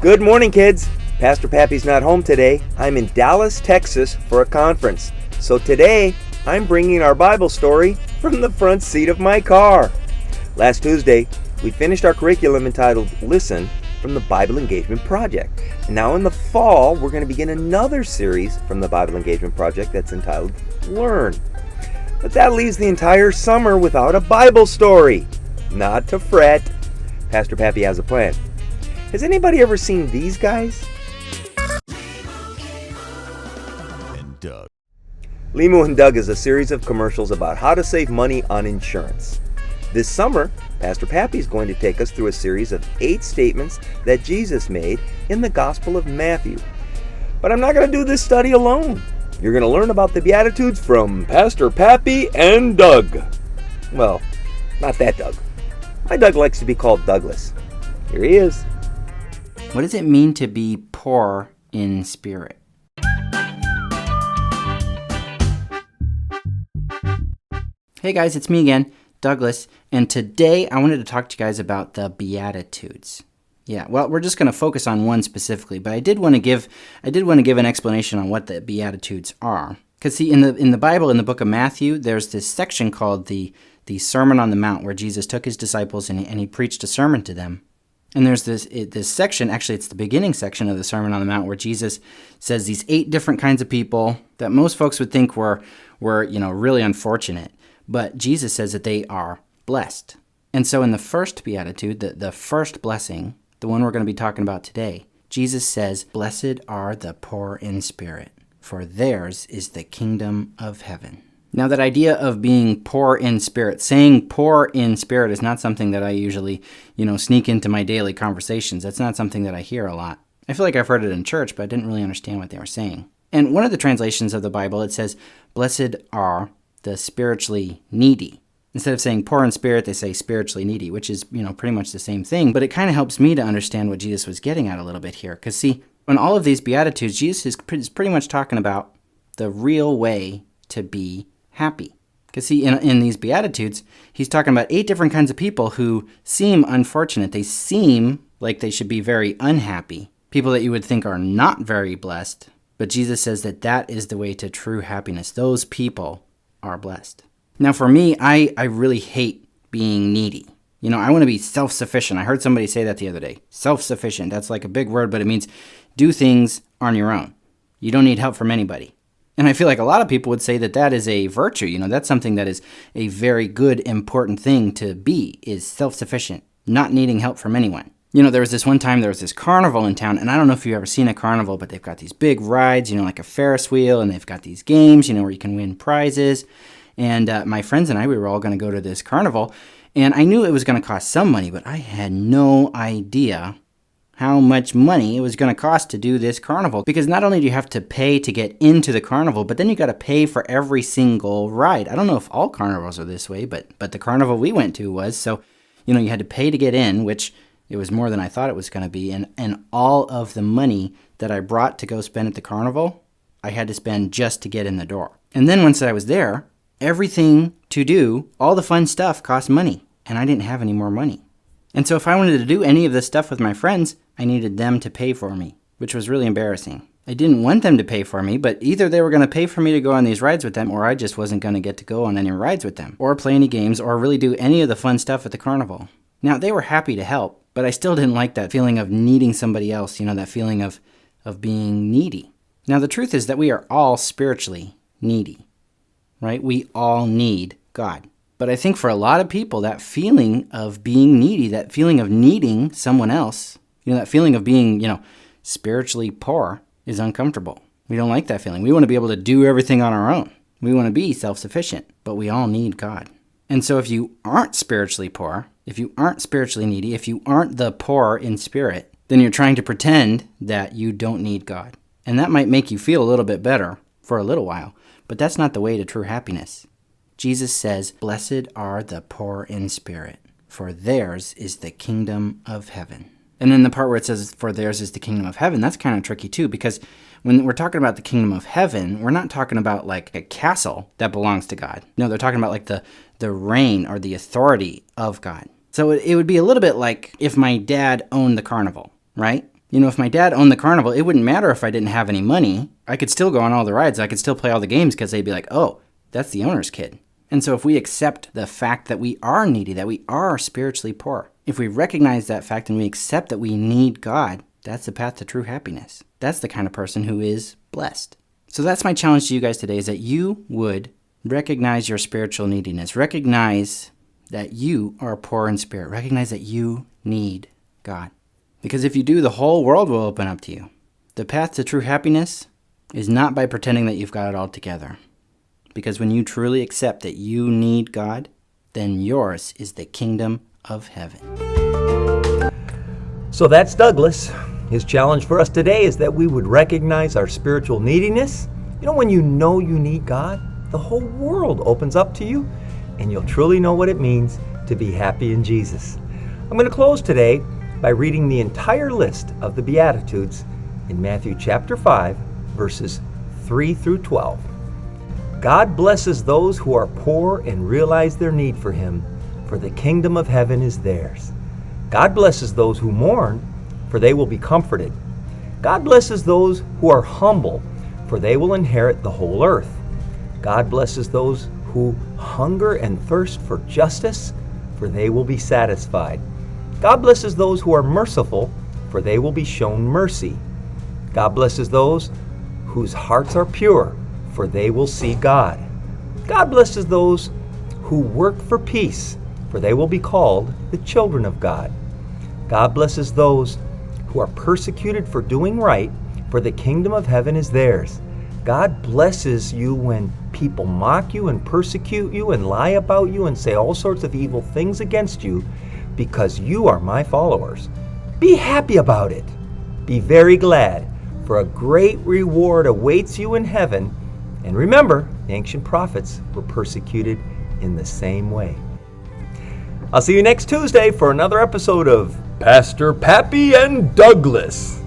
Good morning, kids. Pastor Pappy's not home today. I'm in Dallas, Texas for a conference. So today, I'm bringing our Bible story from the front seat of my car. Last Tuesday, we finished our curriculum entitled Listen from the Bible Engagement Project. And now in the fall, we're going to begin another series from the Bible Engagement Project that's entitled Learn. But that leaves the entire summer without a Bible story. Not to fret. Pastor Pappy has a plan. Has anybody ever seen these guys? And Doug. Limu and Doug is a series of commercials about how to save money on insurance. This summer, Pastor Pappy is going to take us through a series of 8 statements that Jesus made in the Gospel of Matthew. But I'm not going to do this study alone. You're going to learn about the Beatitudes from Pastor Pappy and Doug. Well, not that Doug. My Doug likes to be called Douglas. Here he is. What does it mean to be poor in spirit? Hey guys, it's me again, Douglas, and today I wanted to talk to you guys about the Beatitudes. Yeah, well, we're just going to focus on one specifically, but I did want to give an explanation on what the Beatitudes are. Because see, in the Bible, in the book of Matthew, there's this section called the Sermon on the Mount, where Jesus took his disciples and he preached a sermon to them. And there's this section, actually it's the beginning section of the Sermon on the Mount, where Jesus says these 8 different kinds of people that most folks would think were really unfortunate. But Jesus says that they are blessed. And so in the first beatitude, the first blessing, the one we're going to be talking about today, Jesus says, "Blessed are the poor in spirit, for theirs is the kingdom of heaven." Now that idea of being poor in spirit, saying poor in spirit is not something that I usually, sneak into my daily conversations. That's not something that I hear a lot. I feel like I've heard it in church, but I didn't really understand what they were saying. And one of the translations of the Bible, it says, "Blessed are the spiritually needy." Instead of saying poor in spirit, they say spiritually needy, which is, pretty much the same thing. But it kind of helps me to understand what Jesus was getting at a little bit here. Because see, in all of these Beatitudes, Jesus is pretty much talking about the real way to be happy. Because see, in these Beatitudes, he's talking about 8 different kinds of people who seem unfortunate. They seem like they should be very unhappy. People that you would think are not very blessed. But Jesus says that is the way to true happiness. Those people are blessed. Now for me, I really hate being needy. I want to be self-sufficient. I heard somebody say that the other day. Self-sufficient, that's like a big word, but it means do things on your own. You don't need help from anybody. And I feel like a lot of people would say that is a virtue. That's something that is a very good, important thing to be, is self-sufficient, not needing help from anyone. There was this carnival in town, and I don't know if you've ever seen a carnival, but they've got these big rides, like a Ferris wheel, and they've got these games, where you can win prizes. And my friends and I, we were all going to go to this carnival, and I knew it was going to cost some money, but I had no idea how much money it was going to cost to do this carnival. Because not only do you have to pay to get into the carnival, but then you got to pay for every single ride. I don't know if all carnivals are this way, but the carnival we went to was. So, you had to pay to get in, which it was more than I thought it was going to be. And all of the money that I brought to go spend at the carnival, I had to spend just to get in the door. And then once I was there, everything to do, all the fun stuff cost money. And I didn't have any more money. And so if I wanted to do any of this stuff with my friends, I needed them to pay for me, which was really embarrassing. I didn't want them to pay for me, but either they were going to pay for me to go on these rides with them, or I just wasn't going to get to go on any rides with them, or play any games, or really do any of the fun stuff at the carnival. Now, they were happy to help, but I still didn't like that feeling of needing somebody else, that feeling of being needy. Now, the truth is that we are all spiritually needy, right? We all need God. But I think for a lot of people, that feeling of being needy, that feeling of needing someone else, that feeling of being, spiritually poor is uncomfortable. We don't like that feeling. We want to be able to do everything on our own. We want to be self-sufficient, but we all need God. And so if you aren't spiritually poor, if you aren't spiritually needy, if you aren't the poor in spirit, then you're trying to pretend that you don't need God. And that might make you feel a little bit better for a little while, but that's not the way to true happiness. Jesus says, "Blessed are the poor in spirit, for theirs is the kingdom of heaven." And then the part where it says, "For theirs is the kingdom of heaven," that's kind of tricky too, because when we're talking about the kingdom of heaven, we're not talking about like a castle that belongs to God. No, they're talking about like the reign or the authority of God. So it would be a little bit like if my dad owned the carnival, right? If my dad owned the carnival, it wouldn't matter if I didn't have any money. I could still go on all the rides. I could still play all the games because they'd be like, oh, that's the owner's kid. And so if we accept the fact that we are needy, that we are spiritually poor, if we recognize that fact and we accept that we need God, that's the path to true happiness. That's the kind of person who is blessed. So that's my challenge to you guys today, is that you would recognize your spiritual neediness. Recognize that you are poor in spirit. Recognize that you need God. Because if you do, the whole world will open up to you. The path to true happiness is not by pretending that you've got it all together. Because when you truly accept that you need God, then yours is the kingdom of heaven. So that's Douglas. His challenge for us today is that we would recognize our spiritual neediness. When you know you need God, the whole world opens up to you, and you'll truly know what it means to be happy in Jesus. I'm going to close today by reading the entire list of the Beatitudes in Matthew chapter 5, verses 3 through 12. God blesses those who are poor and realize their need for Him, for the kingdom of heaven is theirs. God blesses those who mourn, for they will be comforted. God blesses those who are humble, for they will inherit the whole earth. God blesses those who hunger and thirst for justice, for they will be satisfied. God blesses those who are merciful, for they will be shown mercy. God blesses those whose hearts are pure, for they will see God. God blesses those who work for peace, for they will be called the children of God. God blesses those who are persecuted for doing right, for the kingdom of heaven is theirs. God blesses you when people mock you and persecute you and lie about you and say all sorts of evil things against you because you are my followers. Be happy about it. Be very glad, for a great reward awaits you in heaven. And remember, the ancient prophets were persecuted in the same way. I'll see you next Tuesday for another episode of Pastor Pappy and Douglas.